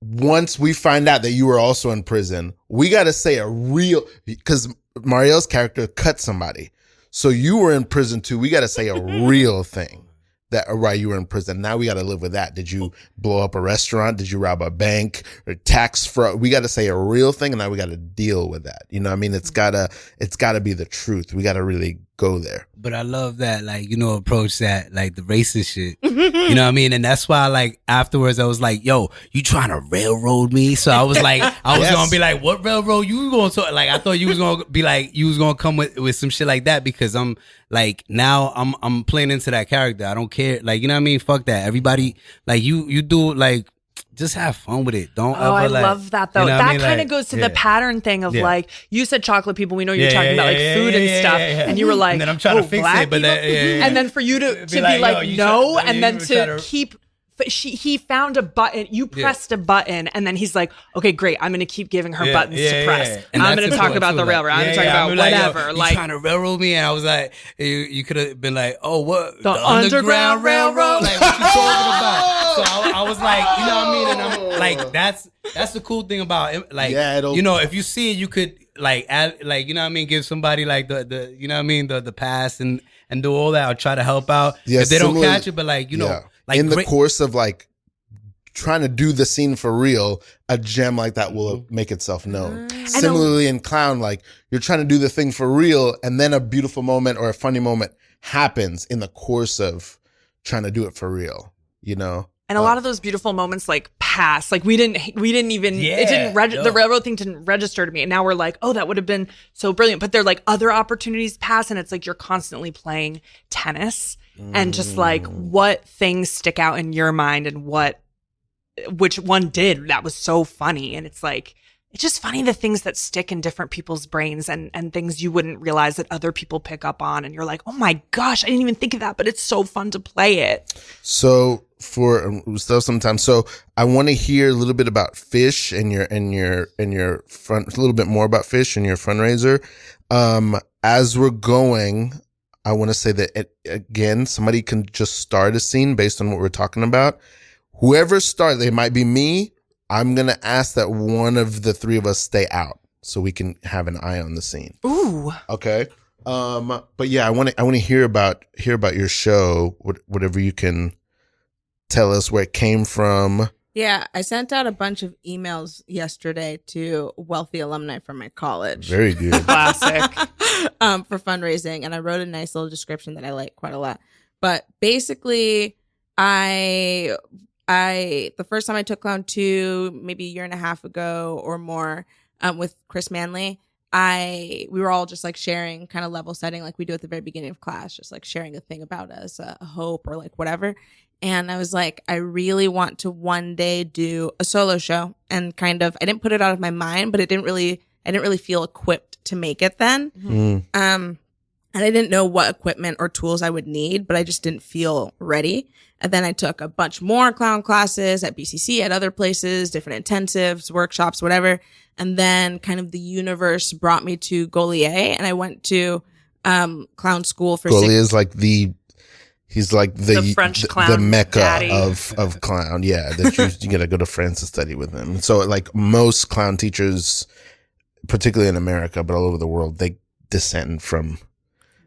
once we find out that you were also in prison, we got to say a real, because Mariel's character cut somebody. So you were in prison too. We got to say a real thing that, right, you were in prison. Now we got to live with that. Did you blow up a restaurant? Did you rob a bank or tax fraud? We got to say a real thing, and now we got to deal with that. You know what I mean? It's gotta be the truth. We got to really go there. But I love that, like, you know, approach that, like, the racist shit. You know what I mean? And that's why, like, afterwards, I was like, yo, you trying to railroad me? So I was like, I was going to be like, what railroad you going to? Like, I thought you was going to be like, you was going to come with some shit like that, because I'm, like, now I'm playing into that character. I don't care. Like, you know what I mean? Fuck that. Everybody, like, you do, like, just have fun with it. Don't ever, I like, love that, though. you know what That I mean? kind of Like, goes to yeah. the pattern thing of, Yeah. like, you said chocolate people. We know you're Yeah, talking about, like, yeah, food yeah, and yeah, stuff. yeah, yeah. And you were like, And then I'm trying to fix black it, but people? then, yeah. And then for you to Be be like, like, yo, you no, try- and then you to try to- keep... He found a button. You pressed a button, and then he's like, "Okay, great. I'm going to keep giving her buttons to press. And I'm that's going to the talk point, about too, the like, railroad. I'm going to talk I'm about like, yo, whatever." you Like, trying to railroad me, and I was like, you could have been like, "Oh, what The Underground Railroad? Like, what you talking about?" So I was like, you know what I mean? And I'm like, that's the cool thing about it. Like, Yeah, you know, if you see it, you could like add, like, you know what I mean, give somebody like the you know what I mean, the pass and do all that, or try to help out if they don't catch it. But like, you know, like in the course of like trying to do the scene for real, a gem like that will make itself known. Similarly in clown, like you're trying to do the thing for real, and then a beautiful moment or a funny moment happens in the course of trying to do it for real, you know? and a lot of those beautiful moments like pass. Like we didn't even it didn't the railroad thing didn't register to me. And now we're like, oh, that would have been so brilliant. But they're like other opportunities pass, and it's like you're constantly playing tennis, and just like what things stick out in your mind and which one did that was so funny. And it's like, it's just funny the things that stick in different people's brains and things you wouldn't realize that other people pick up on. And you're like, oh my gosh, I didn't even think of that, but it's so fun to play it. So for sometimes, so I want to hear a little bit about Fish and your front, a little bit more about Fish and your fundraiser. As we're going, I want to say that again, somebody can just start a scene based on what we're talking about. Whoever starts, it might be me. I'm going to ask that one of the three of us stay out so we can have an eye on the scene. Ooh. Okay. But yeah, I want to hear about your show, whatever you can tell us where it came from. Yeah, I sent out a bunch of emails yesterday to wealthy alumni from my college. Very good. Classic. For fundraising, and I wrote a nice little description that I like quite a lot. But basically, the first time I took Clown 2, maybe a year and a half ago or more, with Chris Manley, we were all just like sharing, kind of level setting like we do at the very beginning of class, just like sharing a thing about us, a hope or like whatever. And I was like, I really want to one day do a solo show, and kind of, I didn't put it out of my mind, but I didn't really feel equipped to make it then. And I didn't know what equipment or tools I would need, but I just didn't feel ready. And then I took a bunch more clown classes at BCC, at other places, different intensives, workshops, whatever. And then kind of the universe brought me to Gaulier, and I went to clown school for Gaulier is like he's like the French clown the mecca daddy. of clown. Yeah, that you gotta go to France to study with him. So like most clown teachers, particularly in America, but all over the world, they descend from.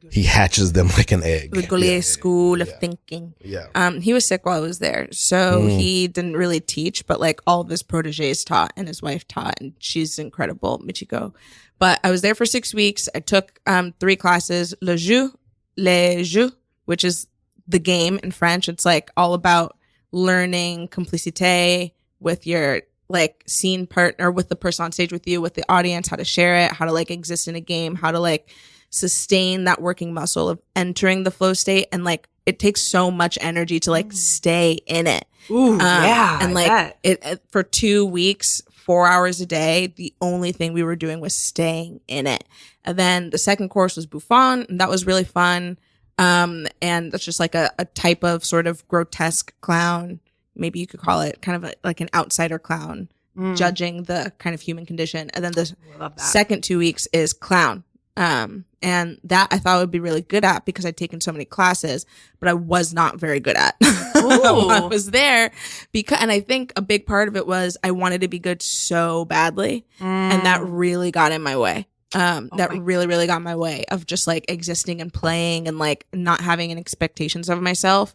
He hatches them like an egg. the Gaulier School of Thinking. Yeah. He was sick while I was there, so he didn't really teach, but like all of his proteges taught, and his wife taught, and she's incredible, Michiko. But I was there for 6 weeks. I took 3 classes: Le Jeu, le jeu, which is the game in French. It's like all about learning complicité with your like scene partner, with the person on stage with you, with the audience, how to share it, how to like exist in a game, how to like sustain that working muscle of entering the flow state. And like, it takes so much energy to like stay in it. Ooh, yeah. And like it for 2 weeks, 4 hours a day, the only thing we were doing was staying in it. And then the second course was Buffon, and that was really fun. And that's just like a type of sort of grotesque clown. Maybe you could call it kind of like an outsider clown, judging the kind of human condition. And then the second 2 weeks is clown. And that I thought I would be really good at because I'd taken so many classes, but I was not very good at. I was there because, and I think a big part of it was I wanted to be good so badly. And that really got in my way. Really, really got in my way of just like existing and playing and like not having any expectations of myself.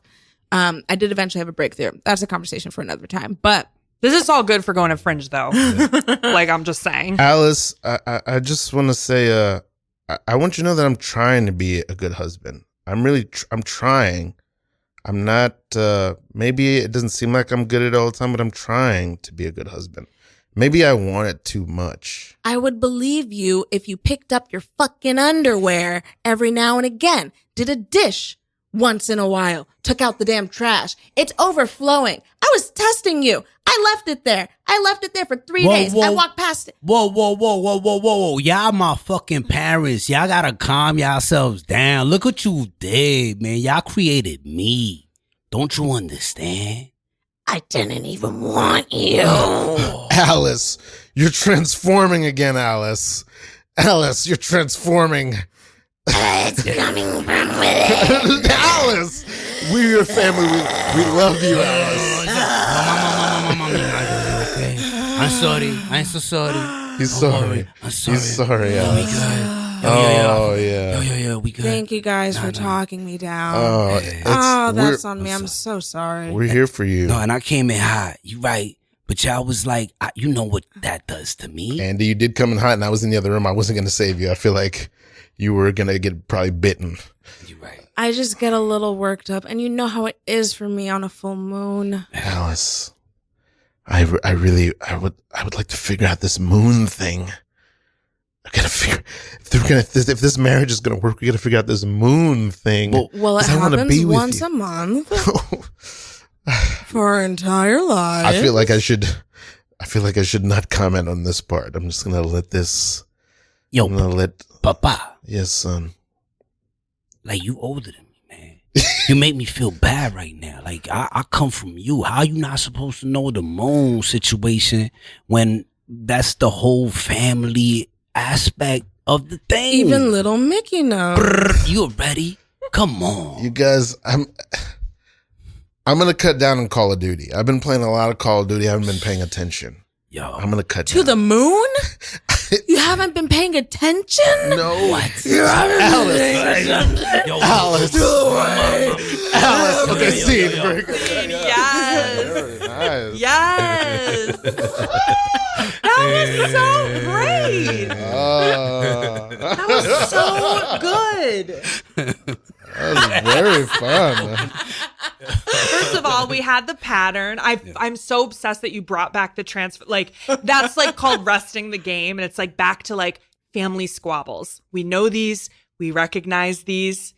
I did eventually have a breakthrough. That's a conversation for another time, but this is all good for going to Fringe though. Like, I'm just saying. Alice, I just want to say, I want you to know that I'm trying to be a good husband. I'm trying. I'm not, maybe it doesn't seem like I'm good at it all the time, but I'm trying to be a good husband. Maybe I want it too much. I would believe you if you picked up your fucking underwear every now and again, did a dish once in a while, took out the damn trash. It's overflowing. I was testing you. I left it there. I left it there for 3 days. I walked past it. Whoa. Y'all my fucking parents. Y'all gotta calm yourselves down. Look what you did, man. Y'all created me. Don't you understand? I didn't even want you. Alice, you're transforming again, Alice. Alice, you're transforming. It's coming from within. Alice, we're your family. We love you, Alice. Okay. I'm sorry. I'm so sorry. He's sorry. I'm sorry. He's sorry, Alice. Oh, yeah. We good. Thank you guys for talking me down. That's on me. I'm so sorry. We're here for you. No, and I came in hot. You right. But y'all was like, you know what that does to me. Andy, you did come in hot, and I was in the other room. I wasn't going to save you. I feel like you were going to get probably bitten. You're right. I just get a little worked up, and you know how it is for me on a full moon. Alice, I would like to figure out this moon thing. I gotta figure if this marriage is gonna work. We gotta figure out this moon thing. Well, it happens once a month for our entire life. I feel like I should not comment on this part. I'm just gonna let this. Yo, Papa. Yes, son. Like, you older than me, man. You make me feel bad right now. Like, I come from you. How you not supposed to know the moon situation when that's the whole family aspect of the thing? Even little Mickey knows. You ready? Come on. You guys, I'm gonna cut down on Call of Duty. I've been playing a lot of Call of Duty. I haven't been paying attention. Yo. I'm gonna cut to down. the moon? You haven't been paying attention? No. What? You haven't been Yo, Alice. Alice. Okay, scene. Very good. Yes. Nice. Yes. That was so great. That was so good. That was very fun. First of all, we had the pattern. I'm so obsessed that you brought back the transfer. Like, that's like called resting the game. And it's like back to like family squabbles. We know these. We recognize these.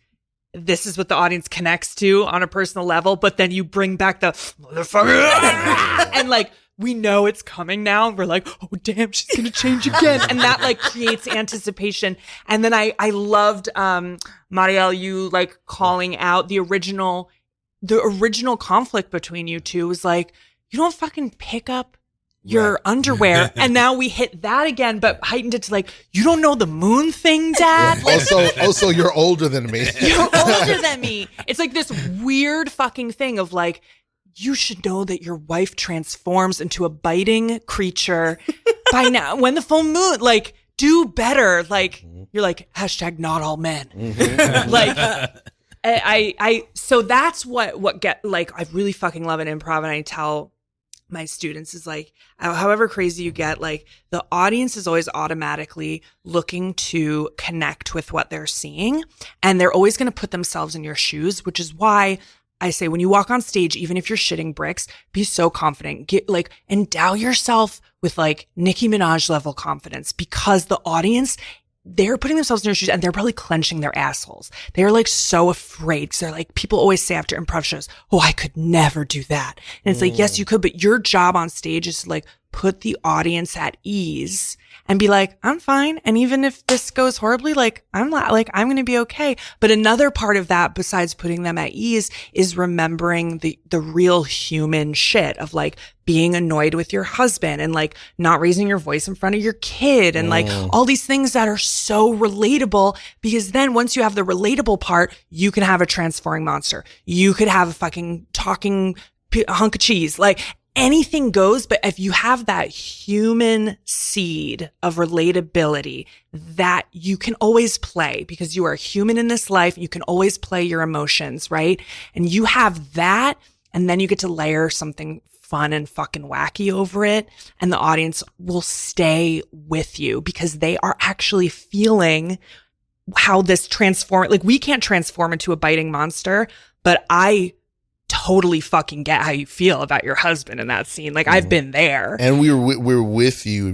This is what the audience connects to on a personal level. But then you bring back the motherfucker. And like, we know it's coming now. We're like, oh, damn, she's going to change again. And that like creates anticipation. And then I loved, Mariel, you like calling out the original conflict between you two was like, you don't fucking pick up your underwear. And now we hit that again, but heightened it to like, you don't know the moon thing, Dad? Like, Also, you're older than me. you're older than me. It's like this weird fucking thing of like, you should know that your wife transforms into a biting creature by now. When the full moon, like, do better. Like, you're like, hashtag not all men. Like, so that's what get, like, I really fucking love an improv. And I tell my students is like, however crazy you get, like the audience is always automatically looking to connect with what they're seeing. And they're always going to put themselves in your shoes, which is why I say when you walk on stage, even if you're shitting bricks, be so confident. Get like endow yourself with like Nicki Minaj level confidence, because the audience, they're putting themselves in their shoes and they're probably clenching their assholes. They're like so afraid because they're like, people always say after improv shows, oh, I could never do that. And it's like, yes, you could, but your job on stage is to like put the audience at ease and be like, I'm fine. And even if this goes horribly, like I'm going to be okay. But another part of that, besides putting them at ease, is remembering the real human shit of like being annoyed with your husband and like not raising your voice in front of your kid and like all these things that are so relatable, because then once you have the relatable part, you can have a transforming monster. You could have a fucking talking hunk of cheese. Like anything goes, but if you have that human seed of relatability that you can always play, because you are human in this life, you can always play your emotions, right? And you have that, and then you get to layer something fun and fucking wacky over it, and the audience will stay with you because they are actually feeling how this transform. Like we can't transform into a biting monster, but I totally fucking get how you feel about your husband in that scene. Like I've been there, and we're with you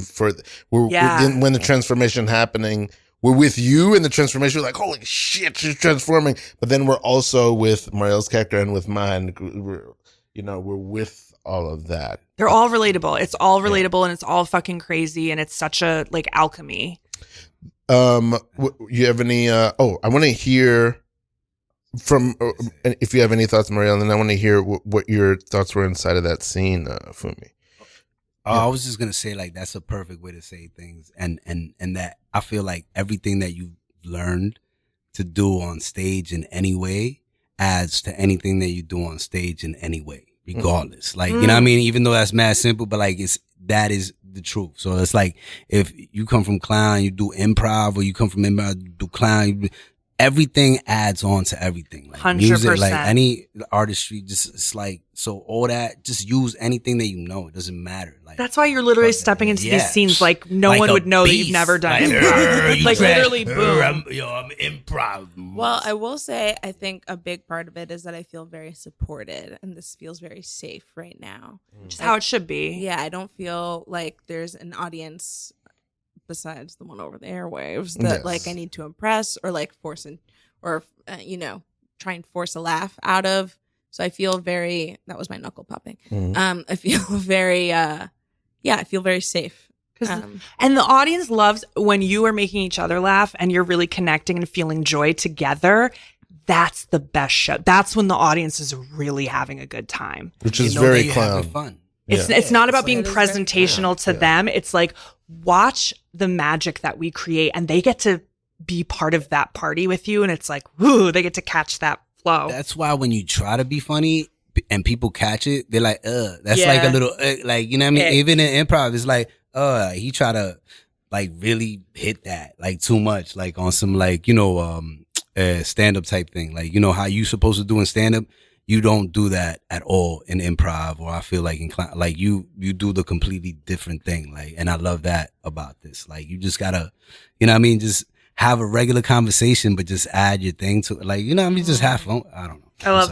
when the transformation happening. We're with you in the transformation. We're like, holy shit, she's transforming. But then we're also with Mariel's character and with mine. We're with all of that. They're all relatable. It's all relatable, and it's all fucking crazy, and it's such a like alchemy. You have any? I want to hear from if you have any thoughts, Mariel, and I want to hear what your thoughts were inside of that scene, Funmi. I was just gonna say, like, that's a perfect way to say things, and that I feel like everything that you've learned to do on stage in any way adds to anything that you do on stage in any way, regardless. Like, you know what I mean? Even though that's mad simple, but like that is the truth. So it's like if you come from clown, you do improv, or you come from improv, you do clown. Everything adds on to everything. Like 100%. Music, like any artistry, just it's like, so all that, just use anything that you know. It doesn't matter. Like that's why you're literally stepping into these scenes like no one would know that you've never done improv. Like literally, boom. I'm improv. Well, I will say, I think a big part of it is that I feel very supported, and this feels very safe right now. Which is how it should be. Yeah, I don't feel like there's an audience besides the one over the airwaves that like I need to impress or like force or try and force a laugh out of. So I feel very, that was my knuckle popping. I feel very I feel very safe. And the audience loves when you are making each other laugh and you're really connecting and feeling joy together. That's the best show. That's when the audience is really having a good time. Which is very clown. Fun. It's not about being presentational to them. It's like, watch the magic that we create, and they get to be part of that party with you. And it's like, whoo, they get to catch that flow. That's why when you try to be funny and people catch it, they're like, that's like a little, like, you know what I mean? Even in improv, it's like, he try to like really hit that like too much, like on some like, stand up type thing. Like, you know how you supposed to do in stand up? You don't do that at all in improv, or I feel like in clown, like you do the completely different thing. Like, and I love that about this. Like, you just gotta, you know what I mean? Just have a regular conversation, but just add your thing to it. Like, you know what I mean? Just have fun. I don't know. I love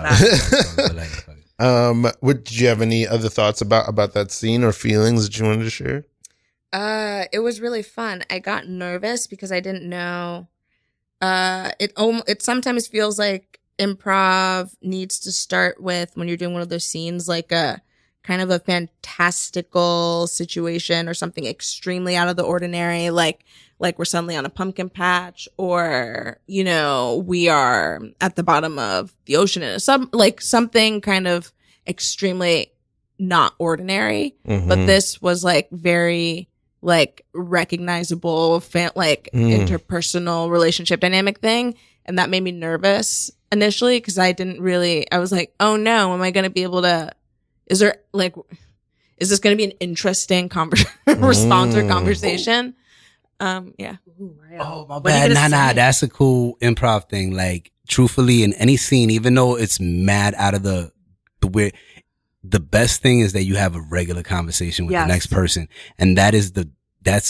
that. Did you have any other thoughts about that scene or feelings that you wanted to share? It was really fun. I got nervous because I didn't know. It sometimes feels like improv needs to start with, when you're doing one of those scenes, like a kind of a fantastical situation or something extremely out of the ordinary, like we're suddenly on a pumpkin patch, or we are at the bottom of the ocean in something kind of extremely not ordinary. But this was like very like recognizable interpersonal relationship dynamic thing, and that made me nervous initially because I was like, oh no, am I going to be able to, is this going to be an interesting response or conversation? Oh, my bad. Nah, that's a cool improv thing. Like, truthfully, in any scene, even though it's mad out of the weird, the best thing is that you have a regular conversation with Yes. the next person. And that's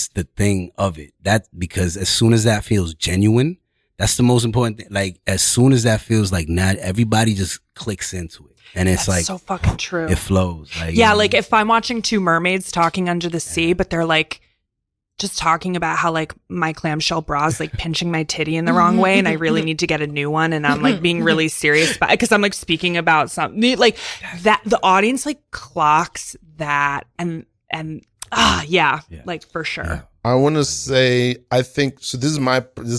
the thing of it. Because as soon as that feels genuine, that's the most important thing. Like, as soon as that feels like not everybody just clicks into it. And it's That's like, so fucking true. it flows. Like, Yeah, like if I'm watching two mermaids talking under the sea, but they're like just talking about how like my clamshell bra is like pinching my titty in the wrong way and I really need to get a new one, and I'm like being really serious about it because I'm like speaking about something like that, the audience like clocks that and yeah, like for sure. Yeah. I want to say, I think, so this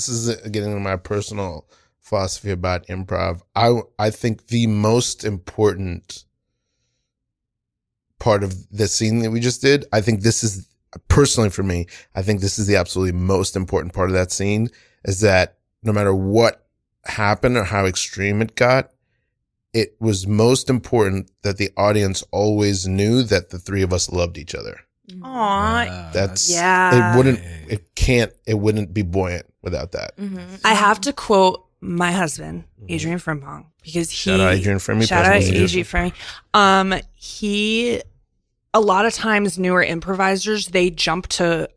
is getting into my personal philosophy about improv. I think the most important part of the scene that we just did, I think this is, personally for me, I think this is the absolutely most important part of that scene, is that no matter what happened or how extreme it got, it was most important that the audience always knew that the three of us loved each other. Aw, That's yeah. it wouldn't be buoyant without that. I have to quote my husband, Adrian Frimpong, because Shout out Adrian Frimpong. Shout out Adrian Frimpong. He, a lot of times newer improvisers, they jump to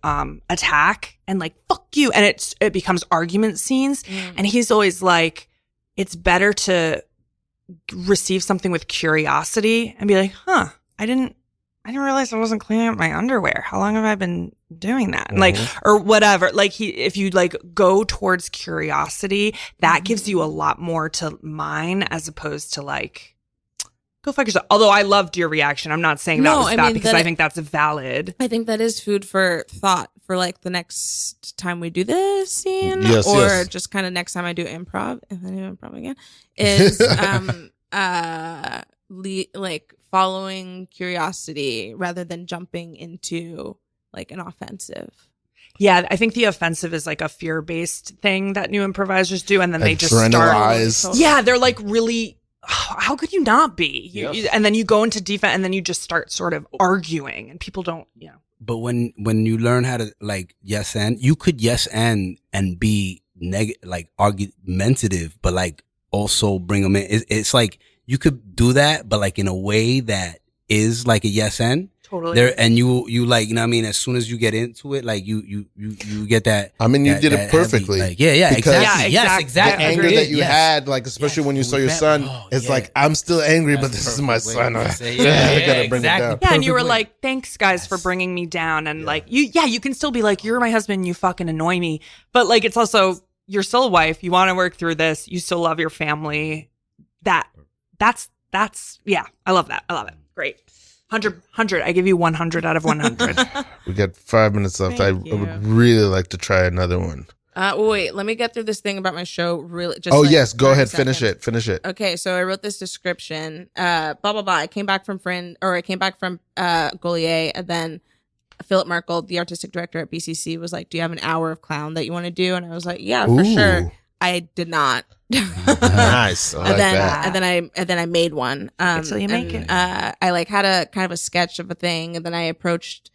attack and like fuck you, and it becomes argument scenes. And he's always like, it's better to receive something with curiosity and be like, huh, I didn't realize I wasn't cleaning up my underwear. How long have I been doing that? And like, or whatever. Like if you like go towards curiosity, that gives you a lot more to mine as opposed to like, go fuck yourself. Although I loved your reaction. I'm not saying that was bad because I think that's valid. I think that is food for thought for like the next time we do this scene, Yes, or yes. just kind of next time I do improv, if I do improv again, is like following curiosity rather than jumping into like an offensive. Yeah, I think the offensive is like a fear-based thing that new improvisers do, and then they just Adrenalized. start. Yeah, they're like really. How could you not be? And then you go into defense, and then you just start sort of arguing, and people don't. Yeah. But when you learn how to like yes and, you could yes and be like argumentative, but like also bring them in. It's like you could do that, but like in a way that is like a yes and. Totally. There, and you like, you know what I mean? As soon as you get into it, like you get that. I mean, you did it that perfectly. Heavy, like, yeah, Because- exactly. Yeah, Yes, exactly. exactly. The anger Agreed. that you Yes. had, like especially when you saw your son, it's yeah. like, I'm still angry, but That's this is the my perfect son. way to say it. I Yeah, gotta bring exactly. it down. Yeah, and you were Perfect way. like, "Thanks, guys, for bringing me down." And like, you can still be like, "You're my husband, you fucking annoy me," but like, it's also you're still a wife. You want to work through this. You still love your family. That's yeah. I love that. I love it. Great. 100. I give you 100 out of 100. We got 5 minutes left. I Thank you. would really like to try another one. Wait, let me get through this thing about my show. Really, just Oh like yes, go 30 ahead, seconds. finish it. Okay, so I wrote this description. Blah blah blah. I came back from Golier, and then Philip Markle, the artistic director at BCC, was like, "Do you have an hour of clown that you want to do?" And I was like, "Yeah, for Ooh. sure." I did not. Nice. I like that. and then I made one. Until you make it. I like had a kind of a sketch of a thing, and then I approached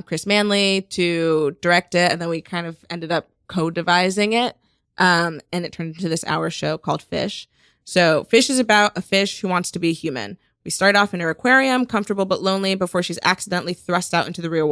Chris Manley to direct it, and then we kind of ended up co-devising it, and it turned into this hour show called Fish. So Fish is about a fish who wants to be human. We start off in her aquarium, comfortable but lonely, before she's accidentally thrust out into the real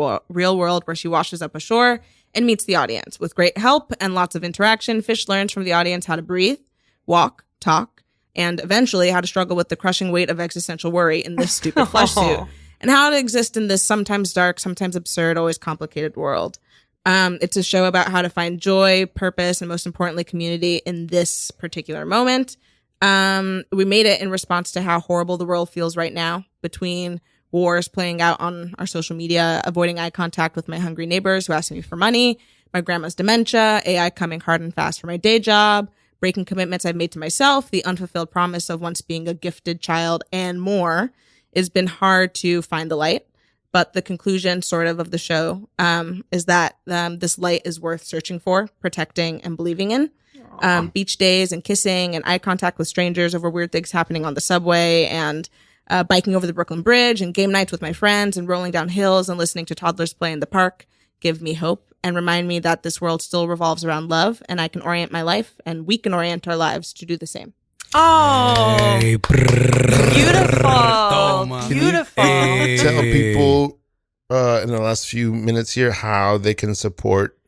world, where she washes up ashore and meets the audience. With great help and lots of interaction, Fish learns from the audience how to breathe, walk, talk, and eventually how to struggle with the crushing weight of existential worry in this stupid flesh suit, and how to exist in this sometimes dark, sometimes absurd, always complicated world. It's a show about how to find joy, purpose, and most importantly, community in this particular moment. We made it in response to how horrible the world feels right now, between wars playing out on our social media, avoiding eye contact with my hungry neighbors who ask me for money, my grandma's dementia, AI coming hard and fast for my day job, breaking commitments I've made to myself, the unfulfilled promise of once being a gifted child, and more. It's been hard to find the light, but the conclusion sort of the show is that this light is worth searching for, protecting, and believing in. Beach days and kissing and eye contact with strangers over weird things happening on the subway, and biking over the Brooklyn Bridge, and game nights with my friends, and rolling down hills and listening to toddlers play in the park give me hope and remind me that this world still revolves around love, and I can orient my life, and we can orient our lives to do the same. Oh, Hey, beautiful. Beautiful. Tell people in the last few minutes here how they can support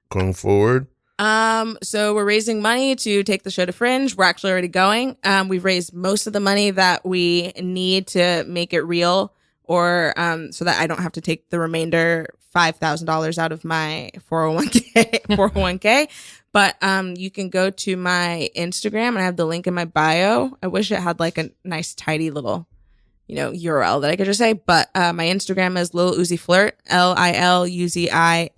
going forward. So we're raising money to take the show to Fringe. We're actually already going. We've raised most of the money that we need to make it real, or so that I don't have to take the remainder $5,000 out of my 401k. But you can go to my Instagram, and I have the link in my bio. I wish it had like a nice tidy little, URL that I could just say. But my Instagram is Lil Uzi Flirt, LilUziflert.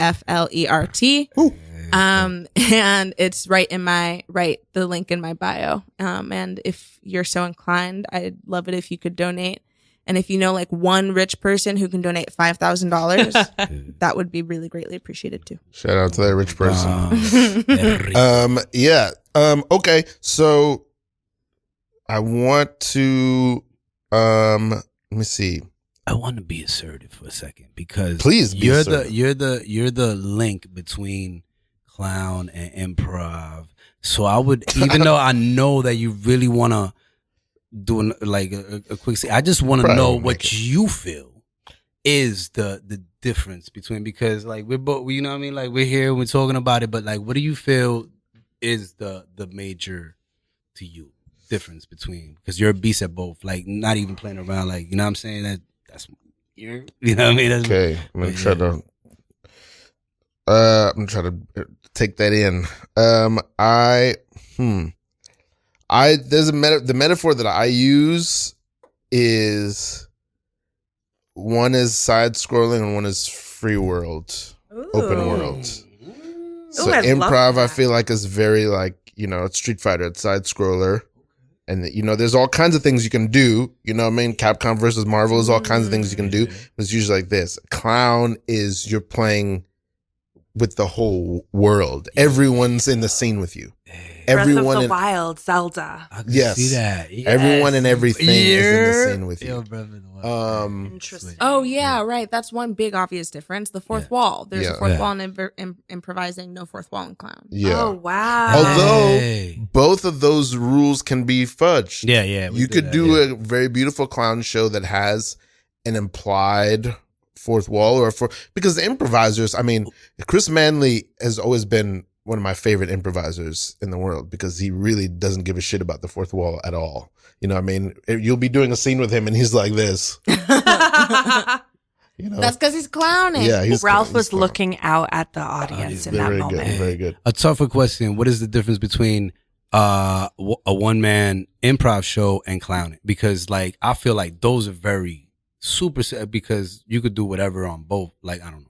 And it's the link in my bio. And if you're so inclined, I'd love it if you could donate. And if you know like one rich person who can donate $5,000, that would be really greatly appreciated too. Shout out to that rich person. Okay. So I want to, let me see. I want to be assertive for a second because please be assertive. you're the link between clown and improv. So I would, even though I know that you really want to do like a quick scene, I just want to know what you feel is the difference between, because like we're both, you know what I mean? Like we're here, we're talking about it, but like what do you feel is the major to you difference between, because you're a beast at both, like not even playing around, like, you know what I'm saying? That's you know what I mean? That's, okay. I'm going to try to take that in. The metaphor that I use is, one is side scrolling and one is free world, open world. So improv, I feel like, is very like, it's Street Fighter, it's side scroller. And there's all kinds of things you can do. You know what I mean? Capcom versus Marvel is all kinds of things you can do. It's usually like this. Clown is you're playing with the whole world. Everyone's in the scene with you. Everyone Breath of the Wild, Zelda. I can see that. Yes. Everyone and everything is in the scene with you. Interesting. Oh yeah, right. That's one big obvious difference. The fourth wall. There's a fourth wall in improvising, no fourth wall in clown. Yeah. Oh wow. Although both of those rules can be fudged. Yeah. You could do a very beautiful clown show that has an implied fourth wall, because the improvisers, I mean, Chris Manley has always been one of my favorite improvisers in the world, because he really doesn't give a shit about the fourth wall at all. You know what I mean? You'll be doing a scene with him and he's like this. That's because he's clowning. Yeah, Ralph was looking out at the audience in that moment. Very good. A tougher question. What is the difference between a one-man improv show and clowning? Because like, I feel like those are very super, because you could do whatever on both. Like, I don't know.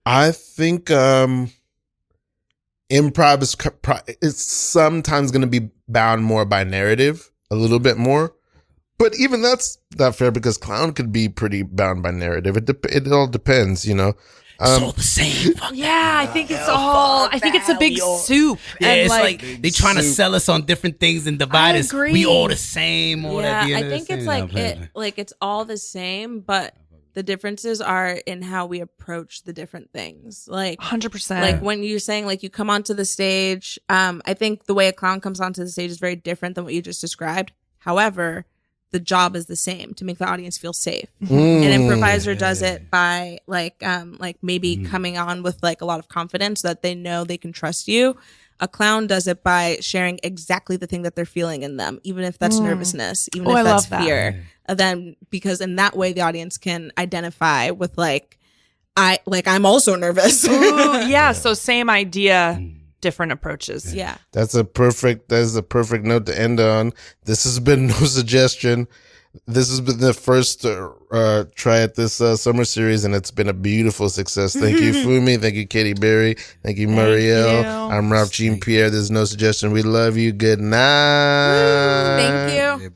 I think improv is sometimes going to be bound more by narrative, a little bit more, but even that's not fair, because clown could be pretty bound by narrative. It all depends, It's all the same. I think it's all. I think it's a big soup. Yeah, and it's like they trying to sell us on different things and divide us. We all the same. I think it's like it's all the same, but the differences are in how we approach the different things. Like 100%. Like when you're saying like you come onto the stage, I think the way a clown comes onto the stage is very different than what you just described. However, the job is the same, to make the audience feel safe. An improviser does it by like maybe coming on with like a lot of confidence so that they know they can trust you. A clown does it by sharing exactly the thing that they're feeling in them, even if that's nervousness, even if that's fear. And then, because in that way the audience can identify with I'm also nervous. Ooh, yeah. So same idea, different approaches. Yeah. That's a perfect note to end on. This has been No Suggestion. This has been the first try at this summer series, and it's been a beautiful success. Thank you, Funmi. Thank you, Katy Berry. Thank you, Mariel. I'm Ralph Jean Pierre. There's No Suggestion. We love you. Good night. Thank you.